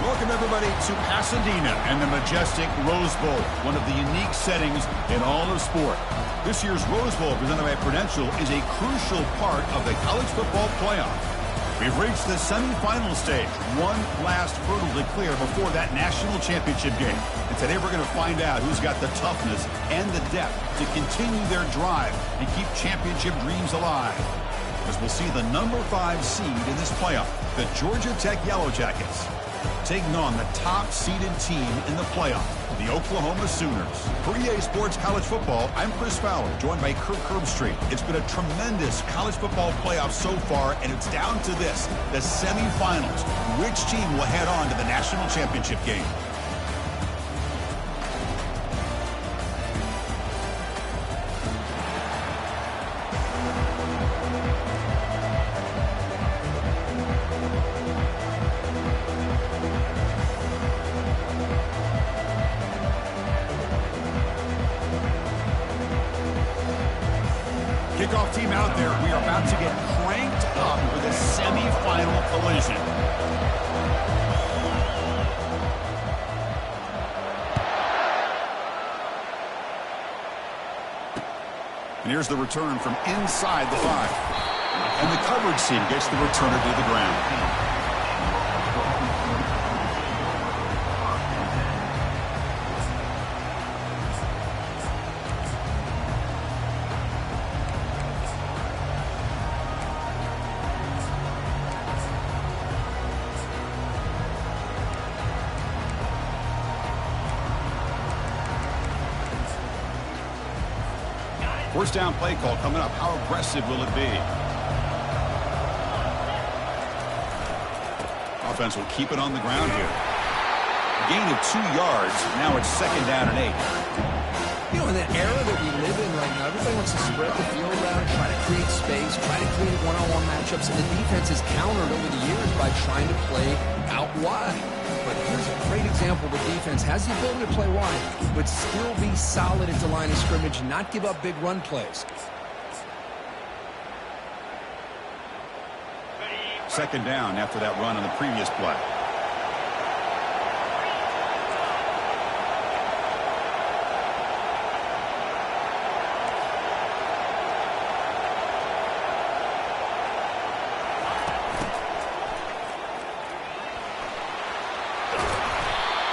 Welcome, everybody, to Pasadena and the majestic Rose Bowl, one of the unique settings in all of sport. This year's Rose Bowl, presented by Prudential, is a crucial part of the college football playoff. We've reached the semifinal stage, one last hurdle to clear before that national championship game. And today we're going to find out who's got the toughness and the depth to continue their drive and keep championship dreams alive. As we'll see the number 5 seed in this playoff, the Georgia Tech Yellow Jackets. taking on the top-seeded team in the playoff, the Oklahoma Sooners. For EA Sports College Football, I'm Chris Fowler, joined by Kirk Herbstreit. It's been a tremendous college football playoff so far, and it's down to this, the semifinals. Which team will head on to the national championship game? Kickoff team out there. We are about to get cranked up for the semifinal collision. And here's the return from inside the 5. And the coverage team gets the returner to the ground. First down play call coming up. How aggressive will it be? Offense will keep it on the ground here. A gain of 2 yards. Now it's 2nd down and 8. You know, in the era that we live in right now, everybody wants to spread the field around, try to create space, try to create one-on-one matchups, and the defense has countered over the years by trying to play out wide. But here's a great example. The defense has the ability to play wide, but still be solid at the line of scrimmage and not give up big run plays. 2nd down after that run on the previous play.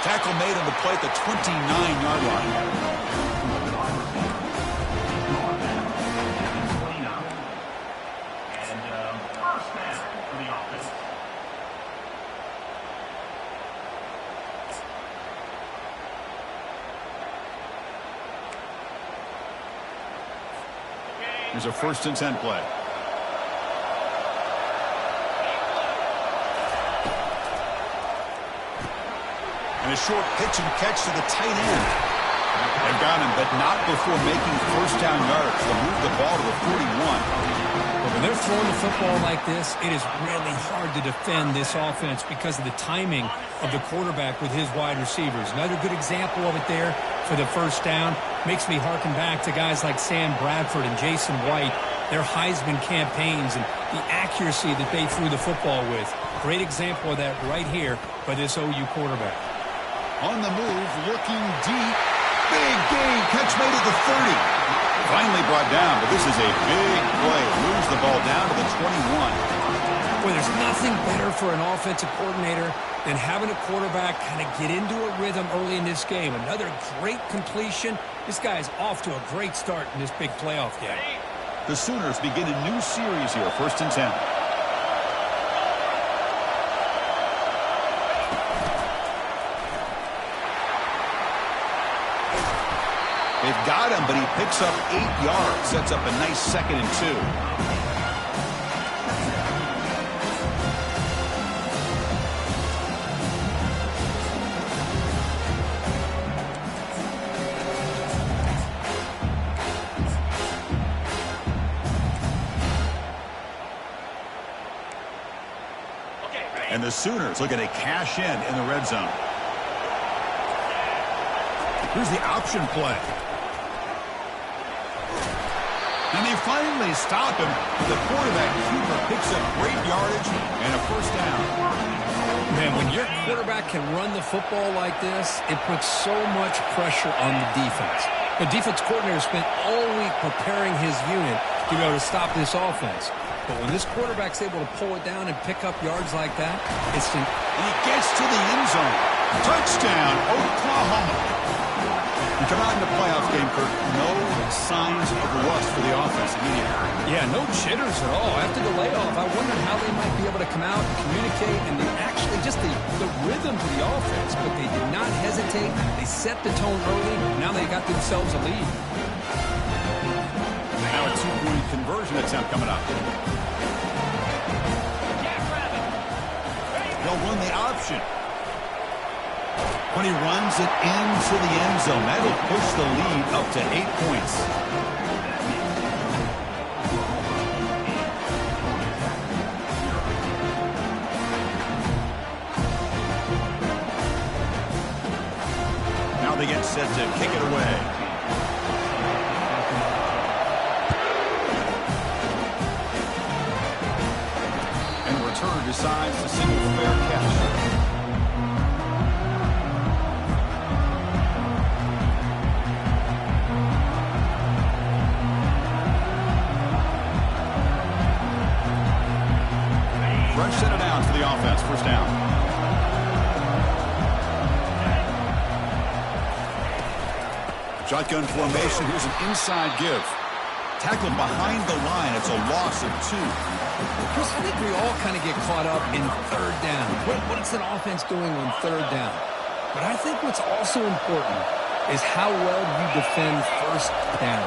Tackle made on the play at the 29-yard line. First down for the offense. Here's a 1st and 10 play. And a short pitch and catch to the tight end. They've got him, but not before making 1st down yards. They'll move the ball to the 41. Well, when they're throwing the football like this, it is really hard to defend this offense because of the timing of the quarterback with his wide receivers. Another good example of it there for the 1st down. Makes me harken back to guys like Sam Bradford and Jason White, their Heisman campaigns and the accuracy that they threw the football with. Great example of that right here by this OU quarterback. On the move, looking deep. Big gain. Catch made at the 30. Finally brought down, but this is a big play. Moves the ball down to the 21. Boy, there's nothing better for an offensive coordinator than having a quarterback kind of get into a rhythm early in this game. Another great completion. This guy's off to a great start in this big playoff game. The Sooners begin a new series here, 1st and 10. They've got him, but he picks up 8 yards. Sets up a nice 2nd and 2. And the Sooners looking to cash in the red zone. Here's the option play. And they finally stop him. The quarterback, Cooper, picks up great yardage and a 1st down. Man, when your quarterback can run the football like this, it puts so much pressure on the defense. The defense coordinator spent all week preparing his unit to be able to stop this offense. But when this quarterback's able to pull it down and pick up yards like that, and he gets to the end zone. Touchdown, Oklahoma. You come out in the playoff game, Kirk, no signs of rust for the offense immediately. Yeah, no jitters at all. After the layoff, I wondered how they might be able to come out and communicate and actually just the rhythm rhythm to the offense, but they did not hesitate. They set the tone early. Now they got themselves a lead. Now a two-point conversion attempt coming up. They'll run the option. When he runs it into the end zone, that'll push the lead up to 8 points. Now they get set to kick it away. And the return decides to single fair catch. Fresh set of downs for the offense. First down. Shotgun formation. Here's an inside give. Tackled behind the line. It's a loss of 2. Chris, I think we all kind of get caught up in third down. What's an offense doing on third down? But I think what's also important is how well you defend first down.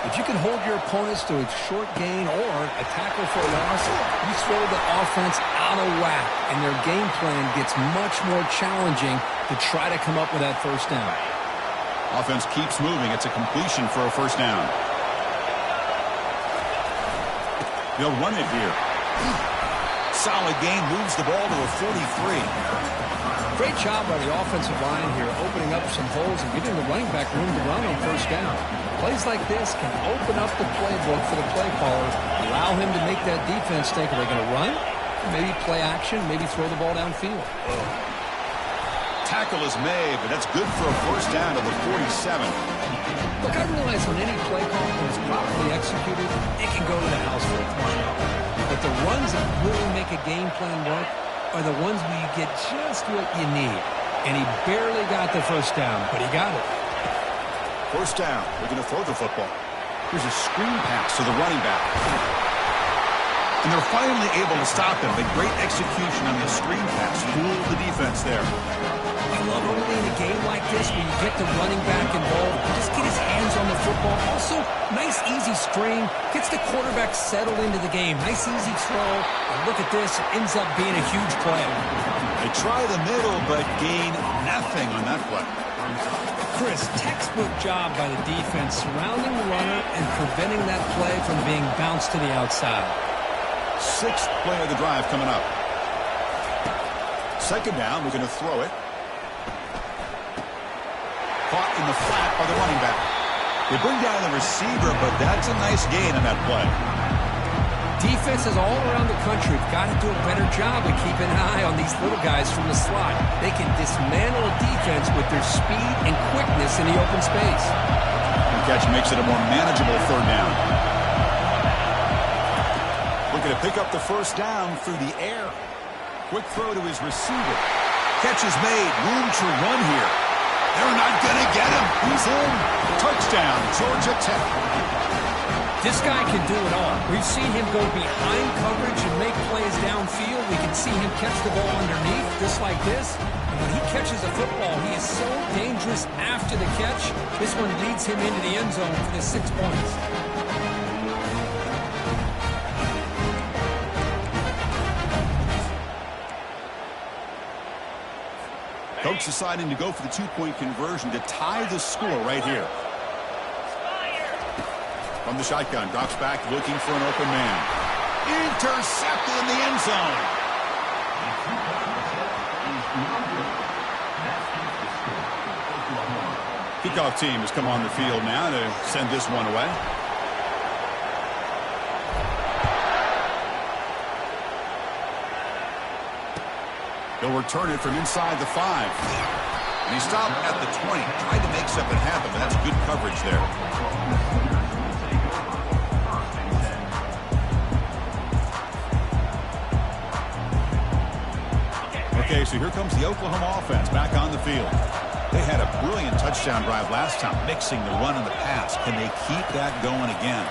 If you can hold your opponents to a short gain or a tackle for a loss, you throw the offense out of whack, and their game plan gets much more challenging to try to come up with that first down. Offense keeps moving. It's a completion for a first down. They'll run it here. Solid gain, moves the ball to a 43. Great job by the offensive line here, opening up some holes and giving the running back room to run on first down. Plays like this can open up the playbook for the play caller, allow him to make that defense think, are they going to run? Maybe play action, maybe throw the ball downfield. Tackle is made, but that's good for a first down to the 47. Look, I realize when any play call is properly executed, it can go to the house for a touchdown. But the runs that really make a game plan work are the ones where you get just what you need. And he barely got the first down, but he got it. First down. They're going to throw the football. Here's a screen pass to the running back. And they're finally able to stop him. A great execution on the screen pass. Fooled the defense there. I love early in a game like this when you get the running back involved. Just get his hands on the football. Also, nice easy screen. Gets the quarterback settled into the game. Nice easy throw. And look at this. It ends up being a huge play. They try the middle, but gain nothing on that play. Chris, textbook job by the defense surrounding the runner and preventing that play from being bounced to the outside. 6th play of the drive coming up. Second down, we're going to throw it. Caught in the flat by the running back. They bring down the receiver, but that's a nice gain on that play. Defenses all around the country have got to do a better job of keeping an eye on these little guys from the slot. They can dismantle a defense with their speed and quickness in the open space. The catch makes it a more manageable third down. Looking to pick up the first down through the air. Quick throw to his receiver. Catch is made. Room to run here. They're not going to get him. He's in. Touchdown, Georgia Tech. This guy can do it all. We've seen him go behind coverage and make plays downfield. We can see him catch the ball underneath, just like this. And when he catches a football, he is so dangerous after the catch. This one leads him into the end zone for the 6 points. Coach deciding to go for the 2-point conversion to tie the score right here. From the shotgun, drops back looking for an open man. Intercepted in the end zone. Kickoff team has come on the field now to send this one away. They'll return it from inside the 5. And he stopped at the 20. Tried to make something happen, but that's good coverage there. Okay, so here comes the Oklahoma offense back on the field. They had a brilliant touchdown drive last time, mixing the run and the pass. Can they keep that going again?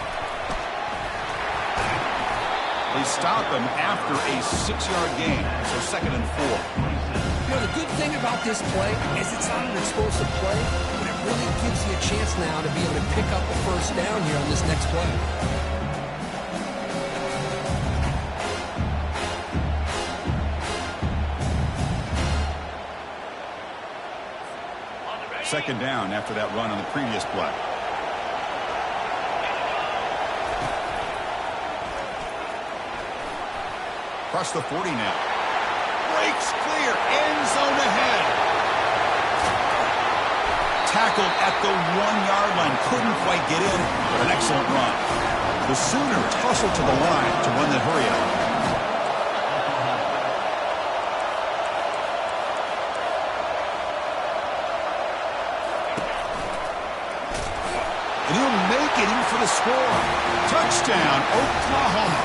They stop him after a 6-yard gain, so 2nd and 4. You know, the good thing about this play is it's not an explosive play, but it really gives you a chance now to be able to pick up a first down here on this next play. Second down after that run on the previous play. Across the 40 now. Breaks clear. End zone ahead. Tackled at the 1-yard line. Couldn't quite get in, but an excellent run. The Sooners hustle to the line to run the hurry up. And he'll make it in for the score. Touchdown, Oklahoma.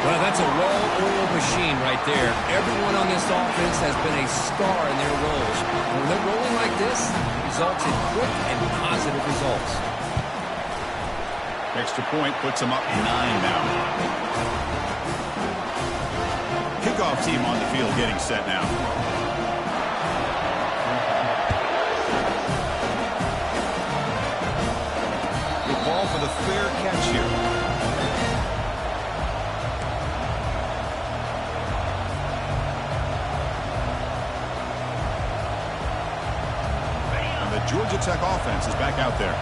Well, that's a well-oiled machine right there. Everyone on this offense has been a star in their roles. And when they're rolling like this, it results in quick and positive results. Extra point puts them up 9 now. Kickoff team on the field getting set now. The ball for the fair catch here. Georgia Tech offense is back out there.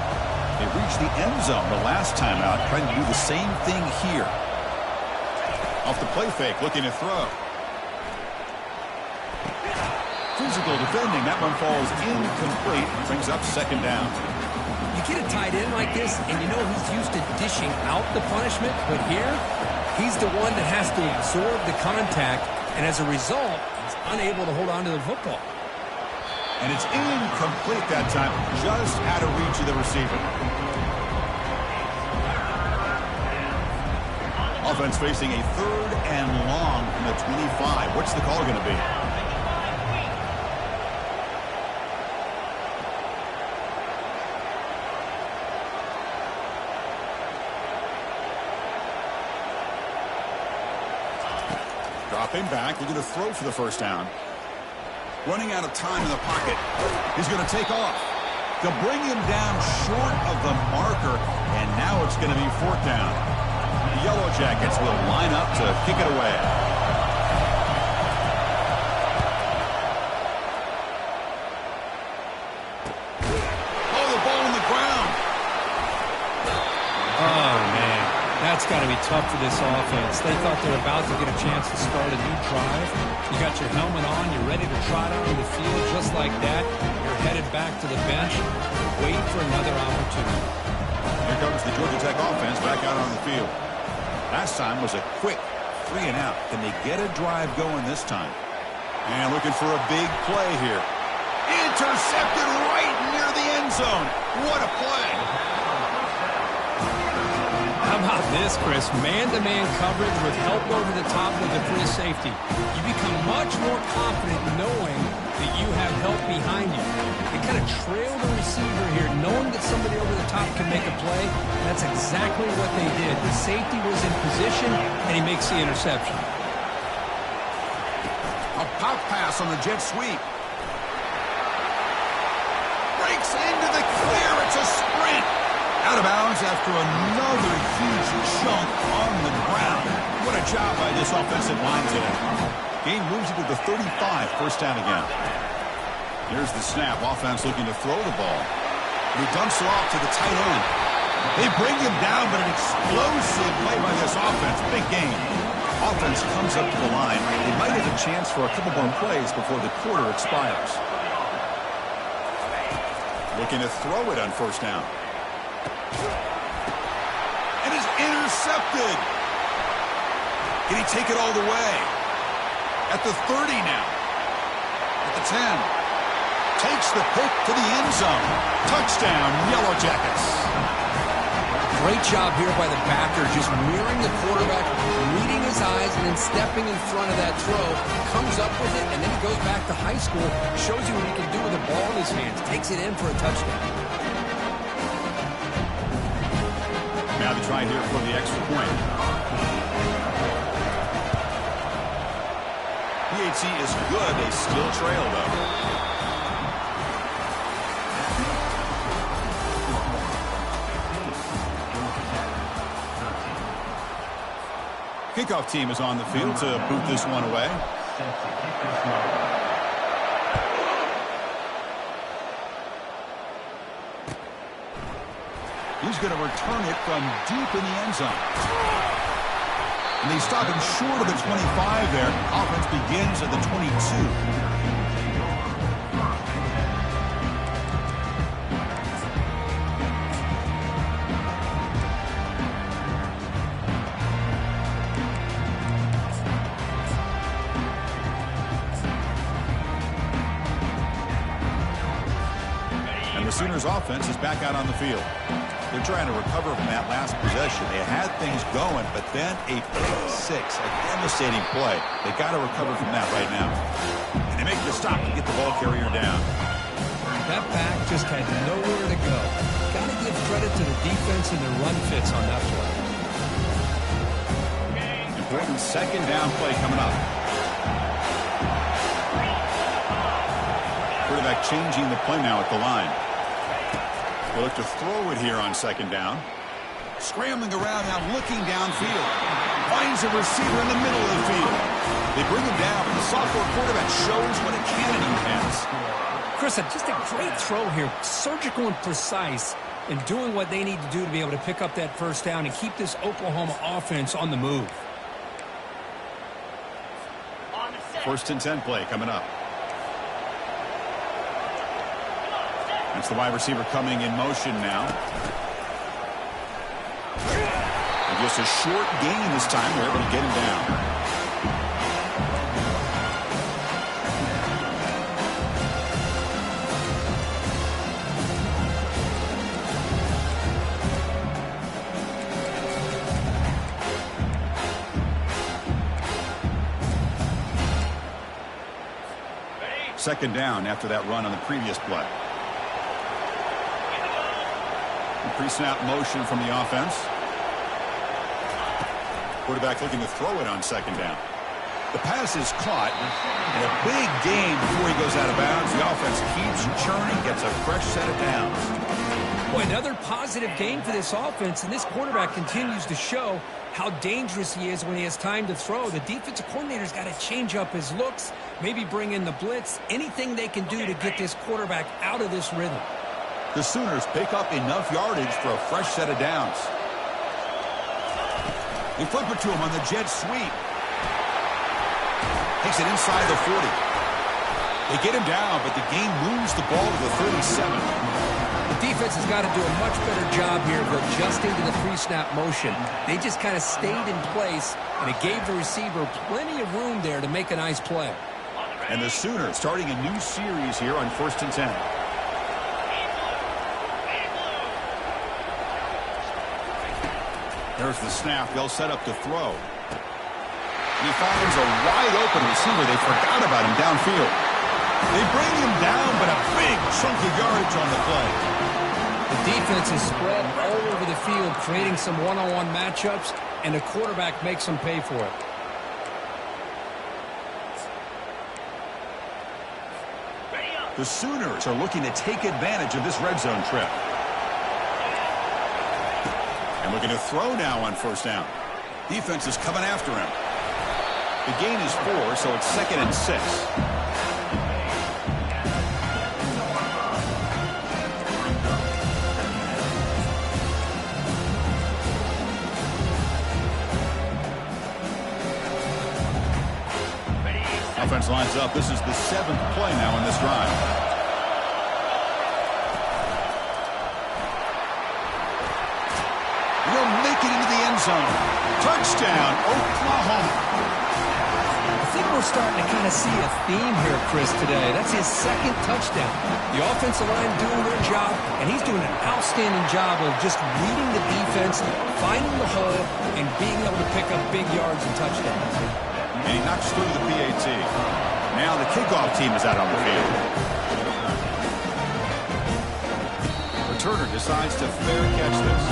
They reached the end zone the last time out, trying to do the same thing here. Off the play fake, looking to throw. Physical defending. That one falls incomplete. Brings up second down. You get a tight end like this, and you know he's used to dishing out the punishment, but here, he's the one that has to absorb the contact, and as a result, he's unable to hold on to the football. And it's incomplete that time, just out of reach of the receiver. Offense facing a 3rd and long from the 25. What's the call going to be? Dropping back, looking to throw for the first down. Running out of time in the pocket. He's going to take off. They'll bring him down short of the marker, and now it's going to be 4th down. The Yellow Jackets will line up to kick it away. Oh, the ball on the ground. Oh, man. That's got to be tough for this offense. They thought they were about to get a chance to start a new drive. You got your helmet on. You're ready to trot out on the field just like that. You're headed back to the bench. Wait for another opportunity. Here comes the Georgia Tech offense back out on the field. Last time was a quick 3 and out. Can they get a drive going this time? And looking for a big play here. Intercepted right near the end zone. What a play. How about this, Chris? Man-to-man coverage with help over the top of the free safety. You become much more confident knowing that you have help behind you. They kind of trail the receiver here, knowing that somebody over the top can make a play. That's exactly what they did. The safety was in position, and he makes the interception. A pop pass on the jet sweep. Breaks into the clear. It's a sprint. Out of bounds after another huge chunk on the ground. What a job by this offensive line today. Game moves it to the 35, 1st down again. Here's the snap. Offense looking to throw the ball. He dumps it off to the tight end. They bring him down, but an explosive play by this offense. Big game. Offense comes up to the line. They might have a chance for a couple more plays before the quarter expires. Looking to throw it on 1st down. And is intercepted. Can he take it all the way? At the 30 now. At the 10. Takes the pick to the end zone. Touchdown, Yellow Jackets. Great job here by the backer, just mirroring the quarterback, reading his eyes, and then stepping in front of that throw. Comes up with it, and then he goes back to high school. Shows you what he can do with the ball in his hands. Takes it in for a touchdown. Now they try here for the extra point. He PAT is good. They still trail, though. Kickoff team is on the field to boot this one away. He's going to return it from deep in the end zone. And they stop him short of the 25 there. Offense begins at the 22. Sooners offense is back out on the field. They're trying to recover from that last possession. They had things going, but then a pick six, a devastating play. They got to recover from that right now. And they make the stop to get the ball carrier down. That back just had nowhere to go. Got to give credit to the defense and their run fits on that play. Important second down play coming up. Quarterback changing the play now at the line. They'll look to throw it here on second down. Scrambling around now, looking downfield. Finds a receiver in the middle of the field. They bring him down, but the sophomore quarterback shows what a cannon he has. Chris, just a great throw here. Surgical and precise in doing what they need to do to be able to pick up that first down and keep this Oklahoma offense on the move. First and 10 play coming up. That's the wide receiver coming in motion now. And just a short gain this time. They're able to get him down. Second down after that run on the previous play. Pre-snap motion from the offense. Quarterback looking to throw it on second down. The pass is caught, and a big gain before he goes out of bounds. The offense keeps churning, gets a fresh set of downs. Boy, another positive game for this offense, and this quarterback continues to show how dangerous he is when he has time to throw. The defensive coordinator's got to change up his looks, maybe bring in the blitz, anything they can do to get this quarterback out of this rhythm. The Sooners pick up enough yardage for a fresh set of downs. They flip it to him on the jet sweep. Takes it inside the 40. They get him down, but the game moves the ball to the 37. The defense has got to do a much better job here of adjusting to the pre-snap motion. They just kind of stayed in place, and it gave the receiver plenty of room there to make a nice play. And the Sooners starting a new series here on 1st and 10. There's the snap. They'll set up to throw. He finds a wide-open receiver. They forgot about him downfield. They bring him down, but a big chunk of yardage on the play. The defense is spread all over the field, creating some one-on-one matchups, and the quarterback makes them pay for it. The Sooners are looking to take advantage of this red zone trip. And looking to throw now on first down. Defense is coming after him. The gain is 4, so it's 2nd and 6. Offense lines up. This is the 7th play now in this drive. Make it into the end zone. Touchdown, Oklahoma. I think we're starting to kind of see a theme here, Chris, today. That's his 2nd touchdown. The offensive line doing their job, and he's doing an outstanding job of just reading the defense, finding the hole, and being able to pick up big yards and touchdowns. And he knocks through the PAT. Now the kickoff team is out on the field. Returner decides to fair catch this.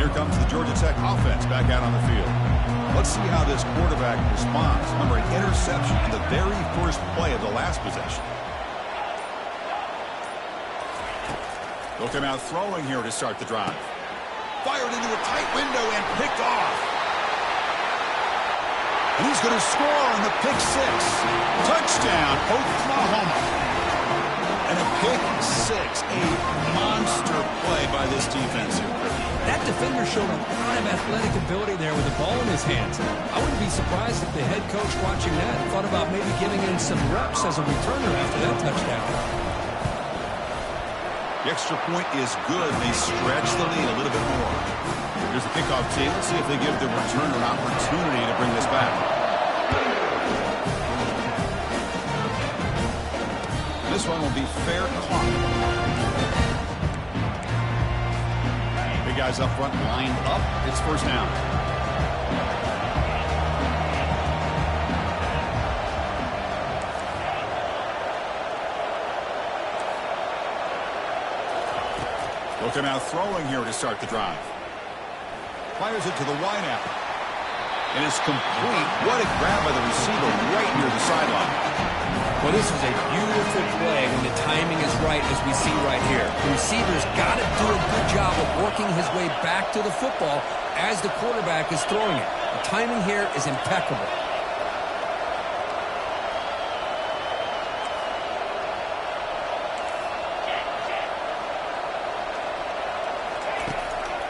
Here comes the Georgia Tech offense back out on the field. Let's see how this quarterback responds. Remember, an interception on the very first play of the last possession. They'll come out throwing here to start the drive. Fired into a tight window and picked off. And he's going to score on the pick six. Touchdown, Oklahoma. And a pick six, a monster play by this defense here. That defender showed a lot of athletic ability there with the ball in his hands. I wouldn't be surprised if the head coach watching that thought about maybe giving him some reps as a returner after that touchdown. The extra point is good. They stretch the lead a little bit more. Here's the kickoff team. Let's see if they give the returner an opportunity to bring this back. This one will be fair caught. Big guys up front lined up. It's first down. They'll come out throwing here to start the drive. Fires it to the wideout. And it's complete. What a grab by the receiver right near the sideline. Well, this is a beautiful play when the timing is right, as we see right here. The receiver's got to do a good job of working his way back to the football as the quarterback is throwing it. The timing here is impeccable.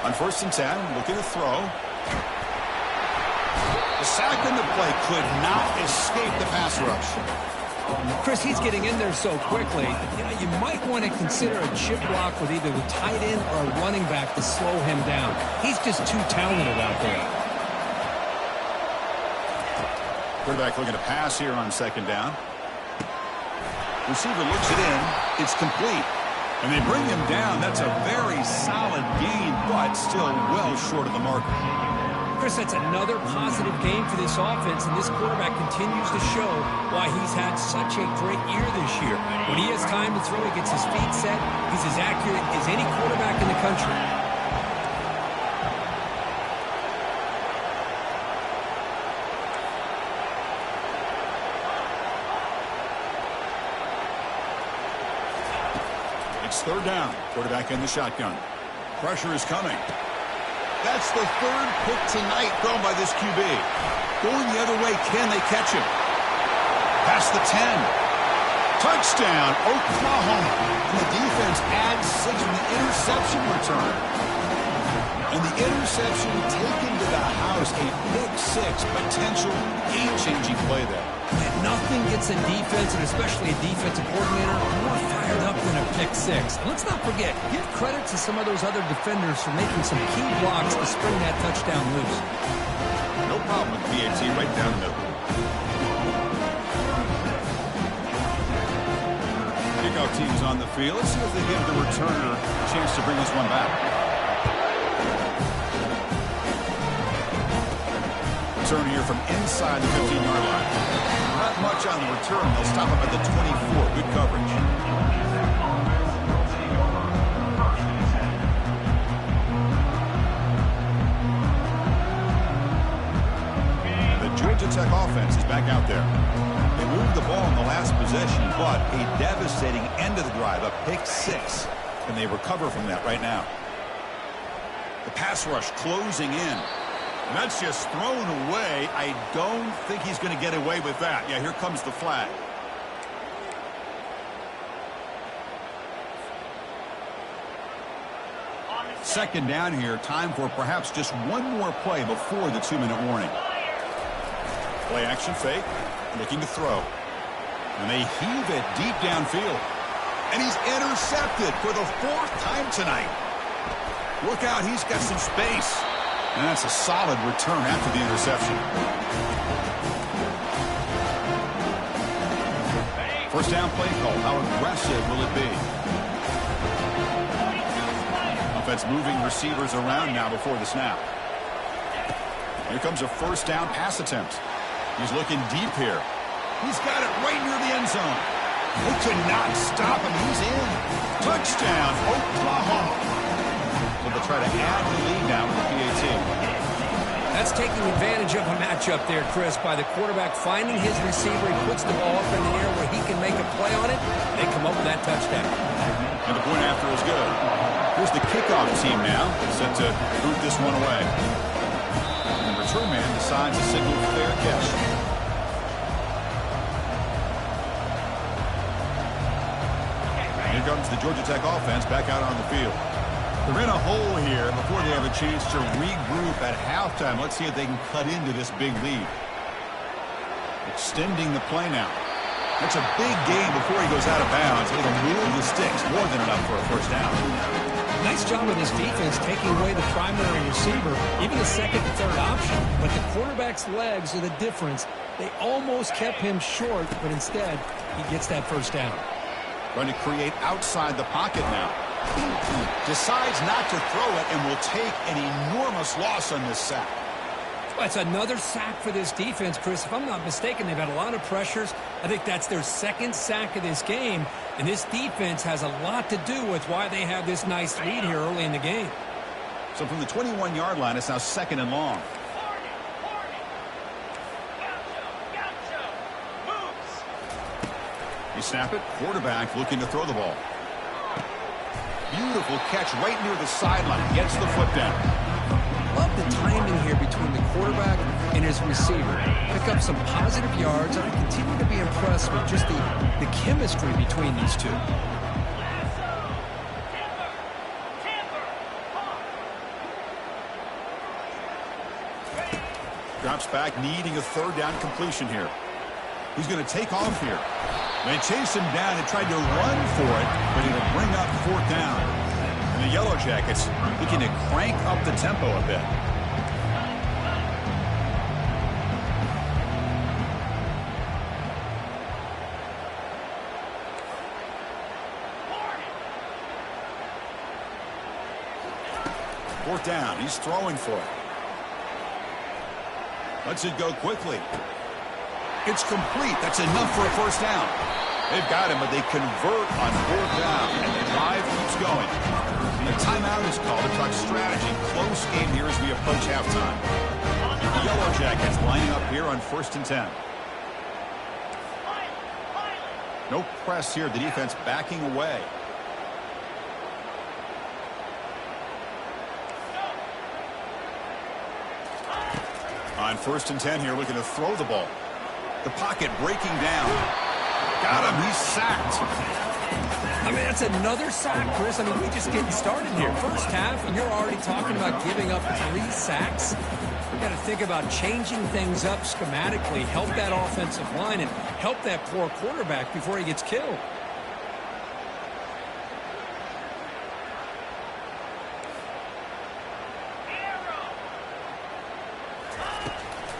On 1st and 10, looking to throw. The sack in the play could not escape the pass rush. Chris, he's getting in there so quickly. You might want to consider a chip block with either the tight end or a running back to slow him down. He's just too talented out there. Quarterback looking to pass here on 2nd down. Receiver looks it in. It's complete. And they bring him down. That's a very solid gain, but still well short of the mark. Chris, that's another positive game for this offense, and this quarterback continues to show why he's had such a great year this year. When he has time to throw, he gets his feet set. He's as accurate as any quarterback in the country. It's 3rd down. Quarterback in the shotgun. Pressure is coming. That's the 3rd pick tonight thrown by this QB. Going the other way, can they catch him? Past the 10. Touchdown, Oklahoma. And the defense adds 6 from the interception return. And the interception taken to the house, a pick six, potential game-changing play there. And nothing gets a defense, and especially a defensive coordinator, more fired up than a pick six. And let's not forget, give credit to some of those other defenders for making some key blocks to spring that touchdown loose. No problem with PAT right down the middle. Kickoff team's on the field. Let's see if they give the returner a chance to bring this one back. Return here from inside the 15-yard line. Not much on the return. They'll stop him at the 24. Good coverage. The Georgia Tech offense is back out there. They moved the ball in the last possession, but a devastating end of the drive, a pick six. And they recover from that right now. The pass rush closing in. And that's just thrown away. I don't think he's going to get away with that. Yeah, here comes the flag. Second down here. Time for perhaps just one more play before the 2-minute warning. Play action fake. Looking to throw. And they heave it deep downfield. And he's intercepted for the 4th time tonight. Look out. He's got some space. And that's a solid return after the interception. First down play call. How aggressive will it be? Offense moving receivers around now before the snap. Here comes a first down pass attempt. He's looking deep here. He's got it right near the end zone. They could not stop him. He's in. Touchdown, Oklahoma. So they'll try to add the lead now with the That's taking advantage of a matchup there, Chris, by the quarterback finding his receiver. He puts the ball up in the air where he can make a play on it. They come up with that touchdown. And the point after is good. Here's the kickoff team now, set to boot this one away. And the return man decides to signal fair catch. Here comes the Georgia Tech offense back out on the field. They're in a hole here before they have a chance to regroup at halftime. Let's see if they can cut into this big lead. Extending the play now. That's a big gain before he goes out of bounds. It'll move the sticks, more than enough for a first down. Nice job of this defense taking away the primary receiver, even the second and third option. But the quarterback's legs are the difference. They almost kept him short, but instead he gets that first down. Trying to create outside the pocket now. Decides not to throw it and will take an enormous loss on this sack. Well, it's another sack for this defense, Chris. If I'm not mistaken, they've had a lot of pressures. I think that's their second sack of this game. And this defense has a lot to do with why they have this nice lead here early in the game. So from the 21-yard line, it's now second and long. You snap it. Quarterback looking to throw the ball. Beautiful catch right near the sideline. Gets the foot down. Love the timing here between the quarterback and his receiver. Pick up some positive yards, and I continue to be impressed with just the chemistry between these two. Drops back, needing a third down completion here. He's going to take off here. They chased him down and tried to run for it, but it'll bring up fourth down. And the Yellow Jackets looking to crank up the tempo a bit. Fourth down. He's throwing for it. Lets it go quickly. It's complete. That's enough for a first down. They've got him, but they convert on fourth down. And the drive keeps going. And a timeout is called to talk strategy. Close game here as we approach halftime. The Yellow Jackets lining up here on 1st and 10. No press here. The defense backing away. On 1st and 10 here, looking to throw the ball. The pocket breaking down. Got him. He's sacked. I mean, that's another sack, Chris. I mean, we're just getting started here. First half, and you're already talking about giving up 3 sacks. We've got to think about changing things up schematically, help that offensive line, and help that poor quarterback before he gets killed.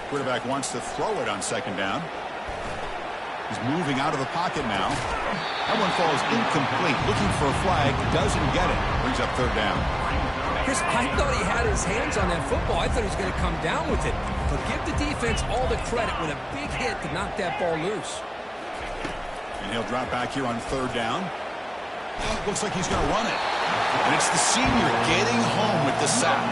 Quarterback wants to throw it on 2nd down. He's moving out of the pocket now. That one falls incomplete. Looking for a flag. Doesn't get it. Brings up 3rd down. Chris, I thought he had his hands on that football. I thought he was going to come down with it. But give the defense all the credit with a big hit to knock that ball loose. And he'll drop back here on 3rd down. Looks like he's going to run it. And it's the senior getting home with the sack.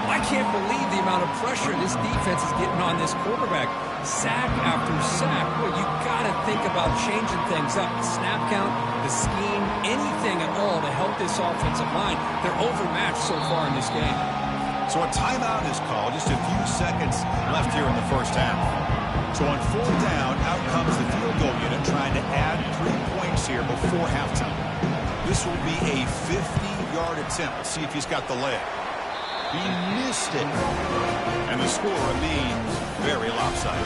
I can't believe the amount of pressure this defense is getting on this quarterback. Sack after sack. Well, you got to think about changing things up. The snap count, the scheme, anything at all to help this offensive line. They're overmatched so far in this game. So a timeout is called. Just a few seconds left here in the first half. So on 4th down, out comes the field goal unit trying to add 3 points here before halftime. This will be a 50-yard attempt. Let's see if he's got the leg. He missed it. And the score remains very lopsided.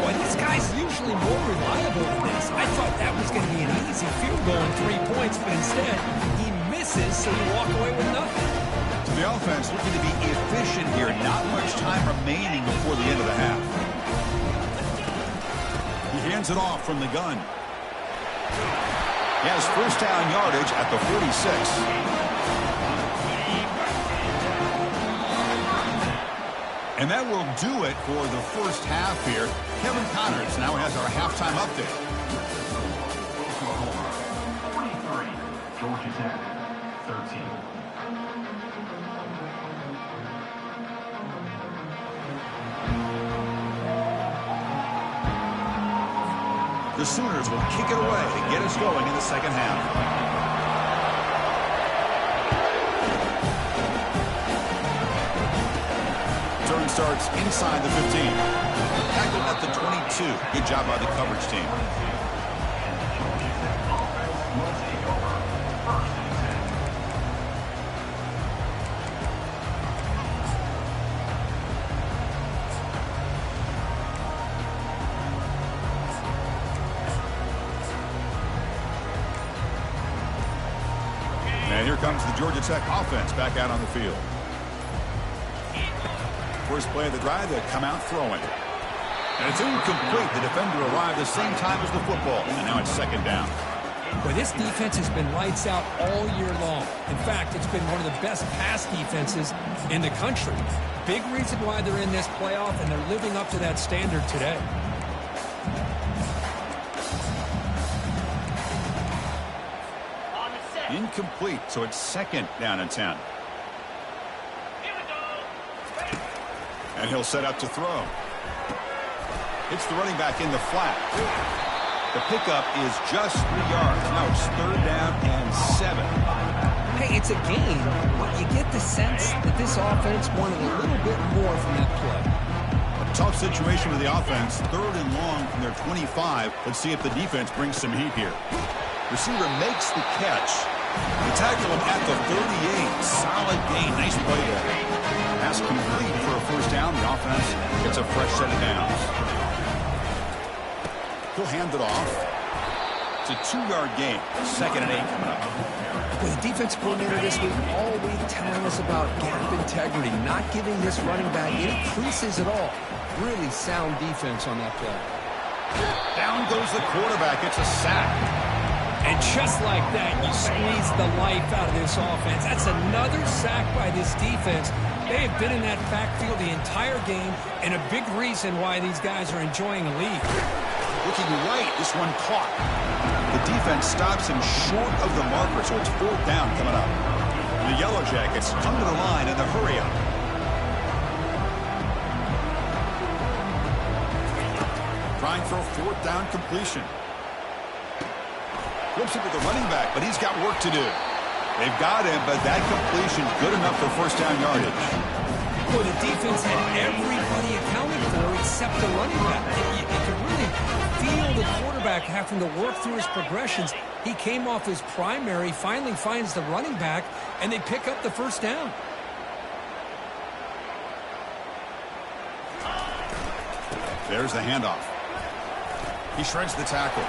Boy, this guy's usually more reliable than this. I thought that was going to be an easy field goal and 3 points, but instead, he misses, so you walk away with nothing. So the offense looking to be efficient here. Not much time remaining before the end of the half. He hands it off from the gun. He has first down yardage at the 46. And that will do it for the first half here. Kevin Connors now has our halftime update. 43, Georgia Tech, 13. The Sooners will kick it away to get us going in the second half. Turn starts inside the 15. Tackle at the 22. Good job by the coverage team. And here comes the Georgia Tech offense back out on the field. First play of the drive, they come out throwing. And it's incomplete. The defender arrived the same time as the football. And now it's second down. Well, this defense has been lights out all year long. In fact, it's been one of the best pass defenses in the country. Big reason why they're in this playoff, and they're living up to that standard today. Incomplete, so it's second down and 10. And he'll set up to throw. It's the running back in the flat. The pickup is just 3 yards. Now it's third down and 7. Hey, it's a game, but you get the sense that this offense wanted a little bit more from that play. A tough situation with the offense. Third and long from their 25. Let's see if the defense brings some heat here. Receiver makes the catch. They tackle him at the 38. Solid gain. Nice play there. Pass complete for a first down. The offense gets a fresh set of downs. He'll hand it off. It's a 2-yard gain. Second and 8 coming up. With the defense coordinator this week all week telling us about gap integrity, not giving this running back any creases at all. Really sound defense on that play. Down goes the quarterback. It's a sack. And just like that, you squeeze the life out of this offense. That's another sack by this defense. They have been in that backfield the entire game, and a big reason why these guys are enjoying a lead. Looking right, this one caught. The defense stops him short of the marker, so it's fourth down coming up. The Yellow Jackets come to the line in the hurry-up. Trying for a fourth down completion. Flips it to the running back, but he's got work to do. They've got him, but that completion good enough for first down yardage. Well, the defense had everybody accounted for except the running back. You could really feel the quarterback having to work through his progressions. He came off his primary, finally finds the running back, and they pick up the first down. There's the handoff. He shreds the tackle.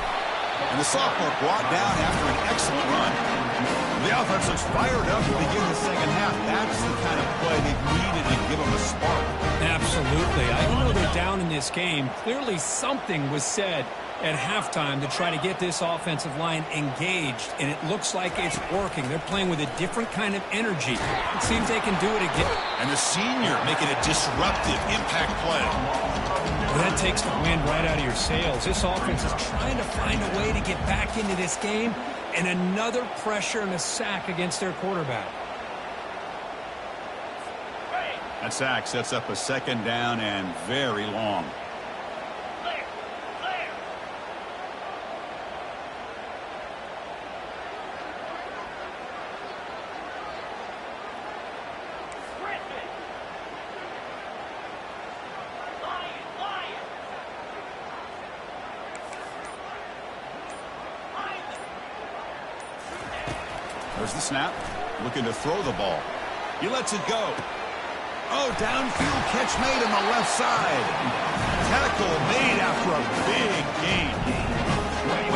And the sophomore brought down after an excellent run. The offense looks fired up to begin the second half. That's the kind of play they've needed to give them a spark. Absolutely. Even though they're down in this game, clearly something was said at halftime to try to get this offensive line engaged, and it looks like it's working. They're playing with a different kind of energy. It seems they can do it again. And the senior making a disruptive impact play. Well, that takes the wind right out of your sails. This offense is trying to find a way to get back into this game, and another pressure and a sack against their quarterback. That sack sets up a second down and very long. There's the snap. Looking to throw the ball. He lets it go. Oh, downfield catch made on the left side. Tackle made after a big gain.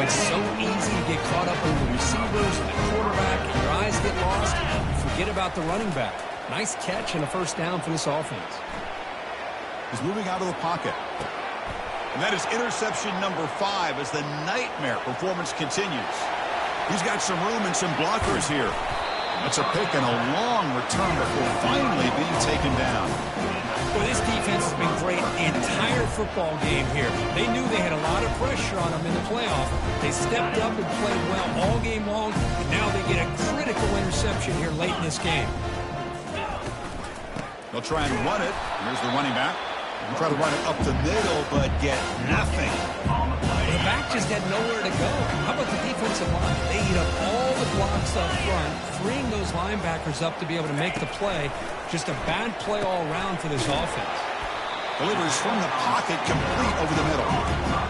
It's so easy to get caught up in the receivers and the quarterback, and your eyes get lost. You forget about the running back. Nice catch and a first down for this offense. He's moving out of the pocket. And that is interception number 5 as the nightmare performance continues. He's got some room and some blockers here. That's a pick and a long return before finally being taken down. Well, this defense has been great the entire football game here. They knew they had a lot of pressure on them in the playoff. They stepped up and played well all game long, and now they get a critical interception here late in this game. They'll try and run it. Here's the running back. They'll try to run it up the middle, but get nothing. The back just had nowhere to go. How about the defensive line? They eat up all the blocks up front, freeing those linebackers up to be able to make the play. Just a bad play all around for this offense. Delivers from the pocket, complete over the middle.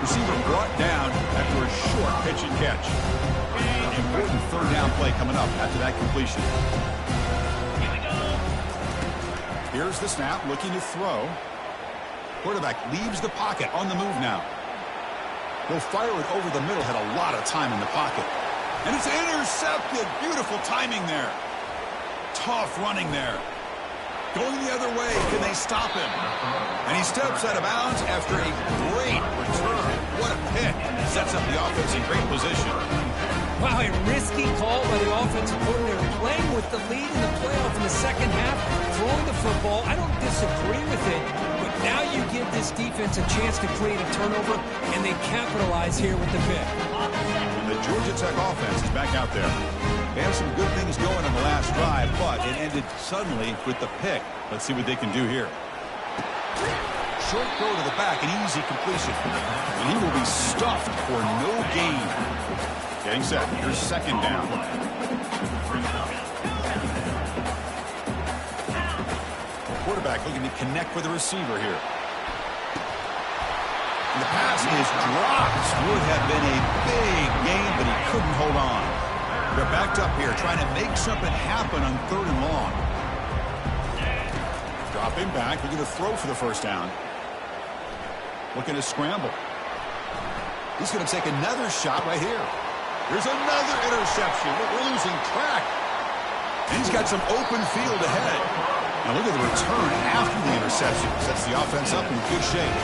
Receiver brought down after a short pitch and catch. Important third down play coming up after that completion. Here's the snap, looking to throw. Quarterback leaves the pocket, on the move now. He'll fire it over the middle, had a lot of time in the pocket. And it's intercepted. Beautiful timing there. Tough running there. Going the other way, can they stop him? And he steps out of bounds after a great return. What a pick. Sets up the offense in great position. Wow, a risky call by the offensive coordinator, playing with the lead in the playoff in the second half, throwing the football. I don't disagree with it, but now you give this defense a chance to create a turnover, and they capitalize here with the pick. And the Georgia Tech offense is back out there. They had some good things going in the last drive, but it ended suddenly with the pick. Let's see what they can do here. Short throw to the back, an easy completion. And he will be stuffed for no gain. Getting set. Here's second down. Quarterback looking to connect with the receiver here. And the pass is dropped. Would have been a big gain, but he couldn't hold on. They're backed up here, trying to make something happen on third and long. Dropping back, looking to throw for the first down. Looking to scramble. He's going to take another shot right here. There's another interception. We're losing track. And he's got some open field ahead. Now look at the return after the interception. Sets the offense up in good shape.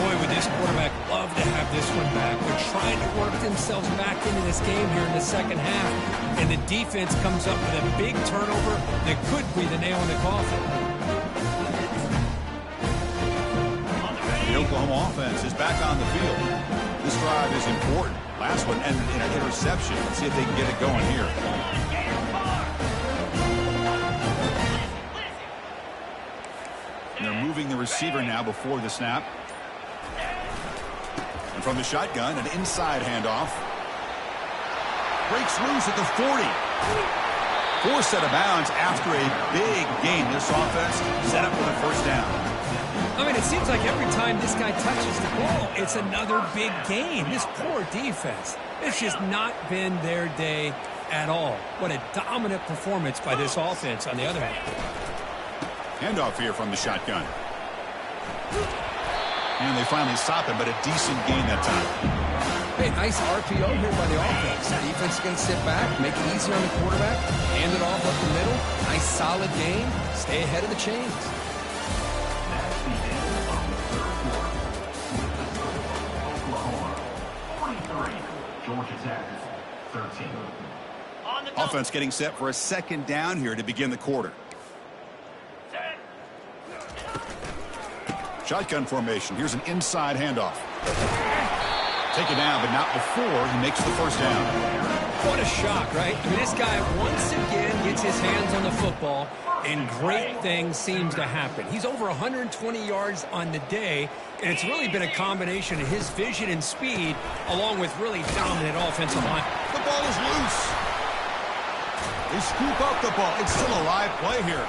Boy, would this quarterback love to have this one back. They're trying to work themselves back into this game here in the second half. And the defense comes up with a big turnover that could be the nail in the coffin. The Oklahoma offense is back on the field. This drive is important. Last one ended in an interception. Let's see if they can get it going here. And they're moving the receiver now before the snap. And from the shotgun, an inside handoff. Breaks loose at the 40. Forced out of bounds after a big gain. This offense set up for the first down. I mean, it seems like every time this guy touches the ball, it's another big gain. This poor defense, it's just not been their day at all. What a dominant performance by this offense on the other hand. Handoff here from the shotgun. And they finally stop it, but a decent gain that time. Hey, nice RPO here by the offense. The defense is going to sit back, make it easy on the quarterback, hand it off up the middle. Nice solid gain. Stay ahead of the chains. Georgia Tech, 13. Offense getting set for a second down here to begin the quarter. Shotgun formation. Here's an inside handoff. Take it down, but not before he makes the first down. What a shock, right? I mean, this guy once again gets his hands on the football, and great things seems to happen. He's over 120 yards on the day, and it's really been a combination of his vision and speed along with really dominant offensive line. The ball is loose. They scoop up the ball. It's still a live play here.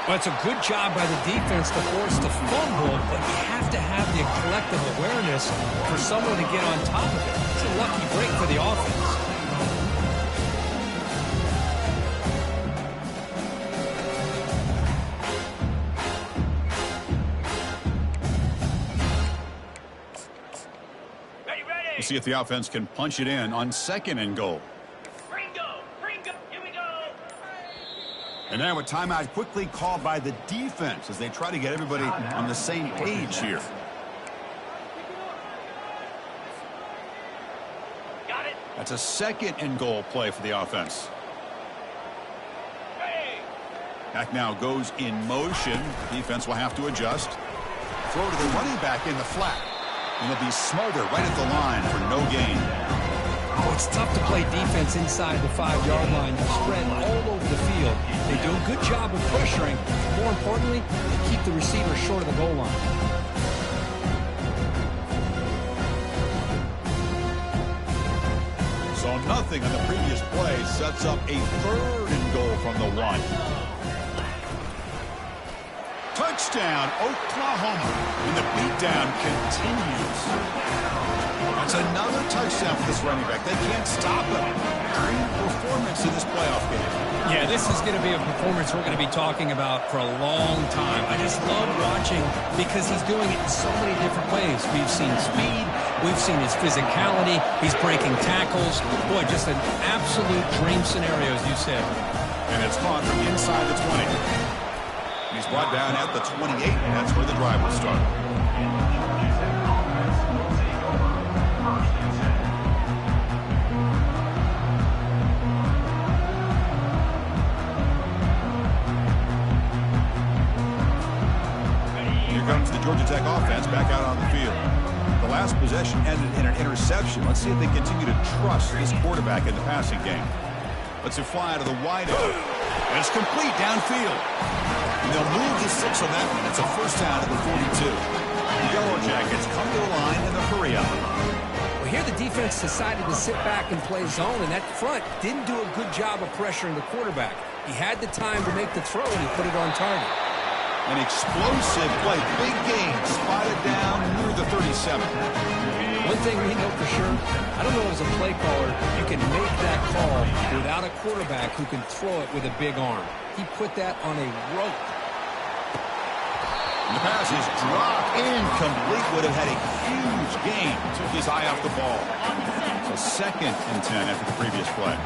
Well, it's a good job by the defense to force the fumble, but you have to have the collective awareness for someone to get on top of it. It's a lucky break for the offense. We'll see if the offense can punch it in on second and goal. And now a timeout quickly called by the defense as they try to get everybody on the same page here. Got it. That's a second and goal play for the offense. Back now goes in motion. Defense will have to adjust. Throw to the running back in the flat. And they'll be smothered right at the line for no gain. Oh, it's tough to play defense inside the 5-yard line. They're spread all over the field. They do a good job of pressuring. More importantly, they keep the receiver short of the goal line. nothing on the previous play sets up a 3rd and goal from the 1. Touchdown, Oklahoma. And the beatdown continues. That's another touchdown for this running back. They can't stop him. Great performance in this playoff game. Yeah, this is going to be a performance we're going to be talking about for a long time. I just love watching because he's doing it in so many different ways. We've seen speed. We've seen his physicality. He's breaking tackles. Boy, just an absolute dream scenario, as you said. And it's caught from inside the 20. He's brought down at the 28, and that's where the drive will start. Here comes the Georgia Tech offense back out on the field. The last possession ended in an interception. Let's see if they continue to trust this quarterback in the passing game. Let's it fly to the wide out. And it's complete downfield. And they'll move the 6 on that one. It's a first down at the 42. The Yellow Jackets come to the line in the hurry up. Well, here the defense decided to sit back and play zone, and that front didn't do a good job of pressuring the quarterback. He had the time to make the throw, and he put it on target. An explosive play. Big game. Spotted down near the 37. One thing we know for sure, I don't know as a play caller, you can make that call without a quarterback who can throw it with a big arm. He put that on a rope. And the pass is dropped incomplete. Would have had a huge gain. Took his eye off the ball. So 2nd and 10 after the previous play.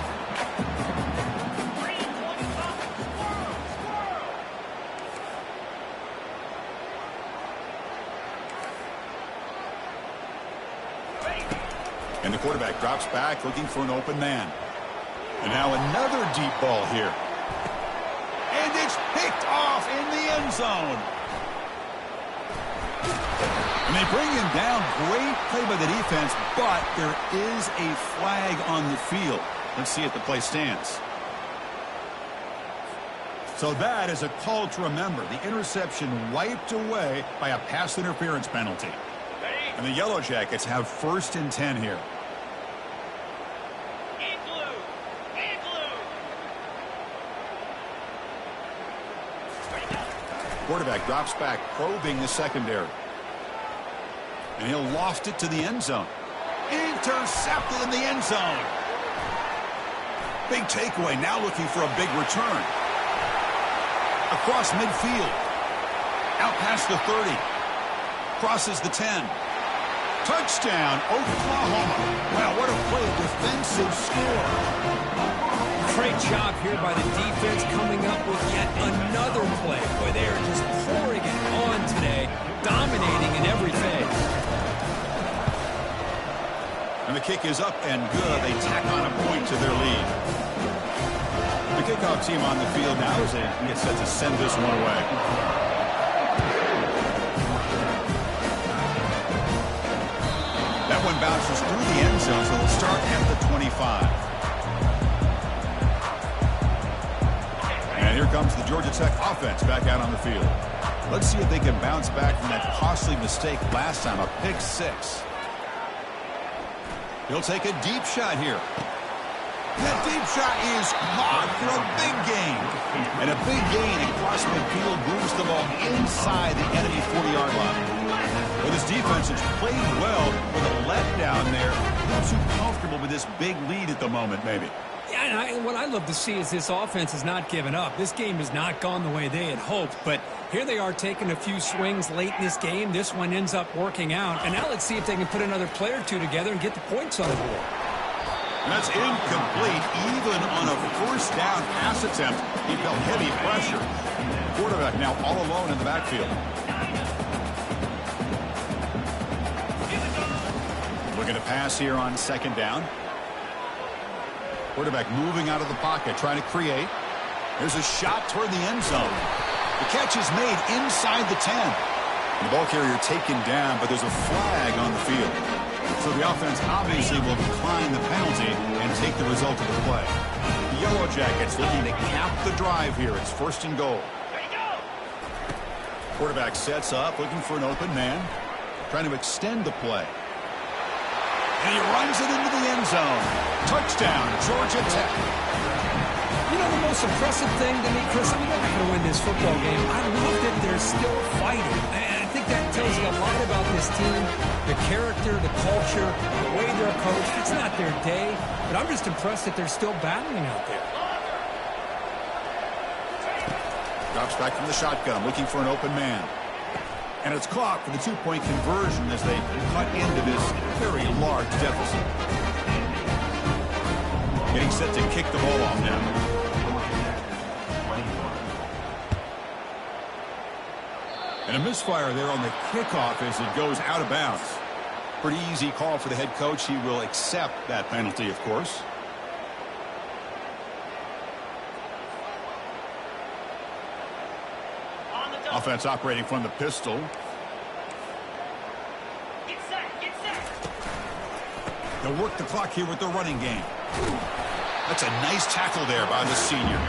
And the quarterback drops back looking for an open man. And now another deep ball here. And it's picked off in the end zone. And they bring him down. Great play by the defense, but there is a flag on the field. Let's see if the play stands. So that is a call to remember. The interception wiped away by a pass interference penalty. And the Yellow Jackets have 1st and 10 here. Quarterback drops back, probing the secondary. And he'll loft it to the end zone. Intercepted in the end zone. Big takeaway, now looking for a big return. Across midfield. Out past the 30. Crosses the 10. Touchdown, Oklahoma. Wow, what a play, a defensive score. Great job here by the defense coming up with yet another play. Boy, they are just pouring it on today, dominating in every phase. And the kick is up and good. They tack on a point to their lead. The kickoff team on the field now as they get set to send this one away. That one bounces through the end zone, so they'll start at the 25. And here comes the Georgia Tech offense back out on the field. Let's see if they can bounce back from that costly mistake last time, a pick 6. He'll take a deep shot here. That deep shot is caught for a big gain. And a big gain across midfield moves the ball inside the enemy 40-yard line. But this defense has played well with a letdown there. Not too comfortable with this big lead at the moment, maybe. Yeah, and what I love to see is this offense has not given up. This game has not gone the way they had hoped, but here they are taking a few swings late in this game. This one ends up working out, and now let's see if they can put another play or two together and get the points on the board. That's incomplete. Even on a first down pass attempt, he felt heavy pressure. Quarterback now all alone in the backfield. Looking to pass here on 2nd down. Quarterback moving out of the pocket, trying to create. There's a shot toward the end zone. The catch is made inside the 10. And the ball carrier taken down, but there's a flag on the field. So the offense obviously will decline the penalty and take the result of the play. The Yellow Jackets looking to cap the drive here. It's 1st and goal. Quarterback sets up, looking for an open man. Trying to extend the play. And he runs it into the end zone. Touchdown, Georgia Tech. You know, the most impressive thing to me, Chris, I mean, they're not going to win this football game. I love that they're still fighting. And I think that tells you a lot about this team, the character, the culture, the way they're coached. It's not their day, but I'm just impressed that they're still battling out there. Drops back from the shotgun, looking for an open man. And it's caught for the two-point conversion as they cut into this very large deficit. Getting set to kick the ball off now. And a misfire there on the kickoff as it goes out of bounds. Pretty easy call for the head coach. He will accept that penalty, of course. Offense operating from the pistol. Get set, get set. They'll work the clock here with their running game. That's a nice tackle there by the senior.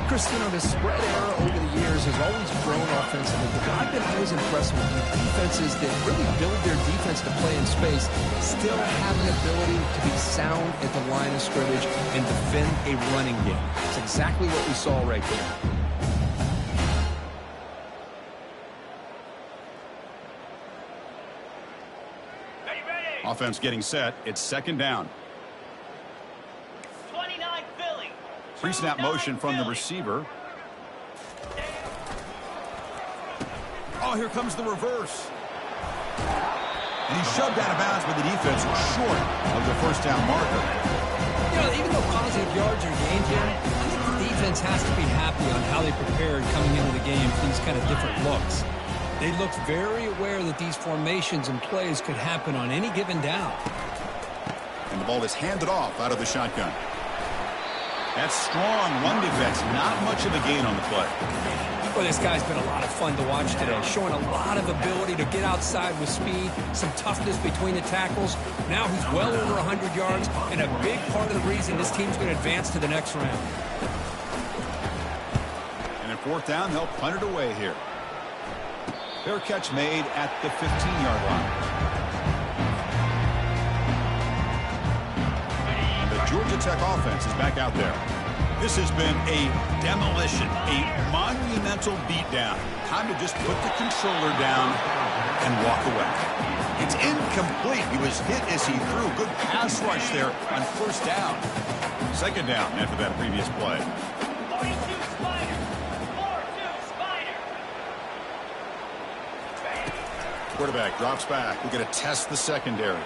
Chris, you know, the spread era over the years has always grown offensively, but I've been always impressed with the defenses that really build their defense to play in space, still have an ability to be sound at the line of scrimmage and defend a running game. It's exactly what we saw right there. Offense getting set. It's second down. 29 Philly. Pre-snap motion from the receiver. Oh, here comes the reverse. And he's shoved out of bounds, but the defense was short of the first down marker. You know, even though positive yards are gained here, I think the defense has to be happy on how they prepared coming into the game for these kind of different looks. They looked very aware that these formations and plays could happen on any given down. And the ball is handed off out of the shotgun. That's strong run defense. Not much of a gain on the play. Well, this guy's been a lot of fun to watch today, showing a lot of ability to get outside with speed, some toughness between the tackles. Now he's well over 100 yards, and a big part of the reason this team's going to advance to the next round. And in fourth down, they'll punt it away here. Fair catch made at the 15-yard line. And the Georgia Tech offense is back out there. This has been a demolition, a monumental beatdown. Time to just put the controller down and walk away. It's incomplete. He was hit as he threw. Good pass rush there on first down. Second down after that previous play. 42 Spider. 4-2 Spider. Quarterback drops back. We're going to test the secondary.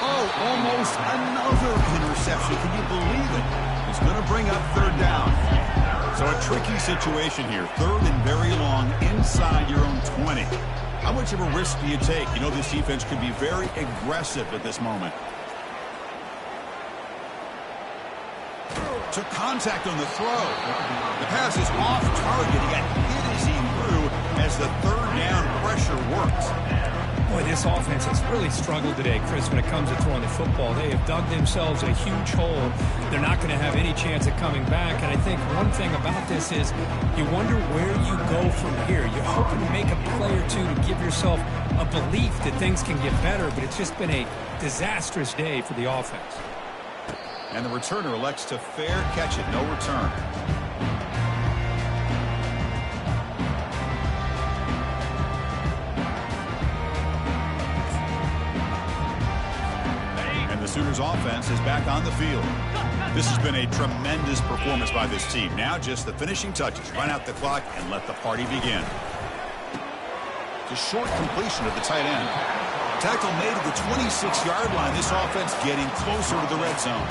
Oh, almost another interception. Can you believe it? It's going to bring up third down. So a tricky situation here. Third and very long inside your own 20. How much of a risk do you take? You know this defense could be very aggressive at this moment. Took contact on the throw. The pass is off target. He got hit as he threw as the third down pressure worked. Boy, this offense has really struggled today, Chris, when it comes to throwing the football. They have dug themselves a huge hole. They're not going to have any chance at coming back. And I think one thing about this is you wonder where you go from here. You're hoping to make a play or two to give yourself a belief that things can get better, but it's just been a disastrous day for the offense. And the returner elects to fair catch it. No return. The Sooners offense is back on the field. This has been a tremendous performance by this team. Now just the finishing touches. Run out the clock and let the party begin. The short completion of the tight end. Tackle made at the 26-yard line. This offense getting closer to the red zone.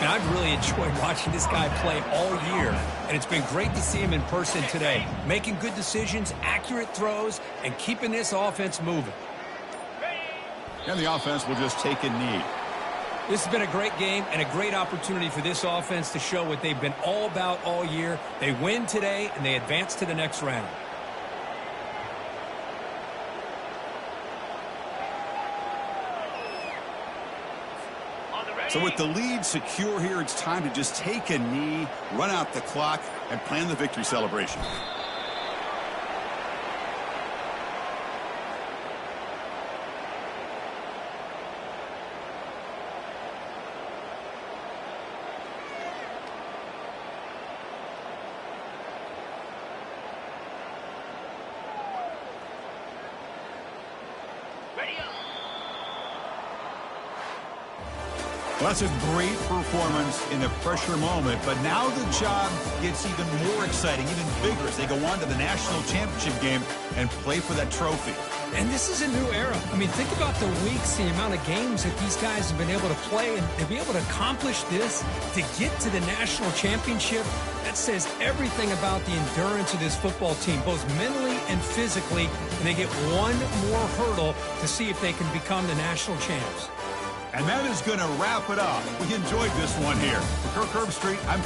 And I've really enjoyed watching this guy play all year, and it's been great to see him in person today. Making good decisions, accurate throws, and keeping this offense moving. And the offense will just take a knee. This has been a great game and a great opportunity for this offense to show what they've been all about all year. They win today, and they advance to the next round. So with the lead secure here, it's time to just take a knee, run out the clock, and plan the victory celebration. Ready up. Well, that's a great performance in a pressure moment, but now the job gets even more exciting, even bigger as they go on to the national championship game and play for that trophy. And this is a new era. I mean, think about the weeks, the amount of games that these guys have been able to play, and to be able to accomplish this, to get to the national championship, that says everything about the endurance of this football team, both mentally and physically, and they get one more hurdle to see if they can become the national champs. And that is going to wrap it up. We enjoyed this one here. For Kirk Herbstreit, I'm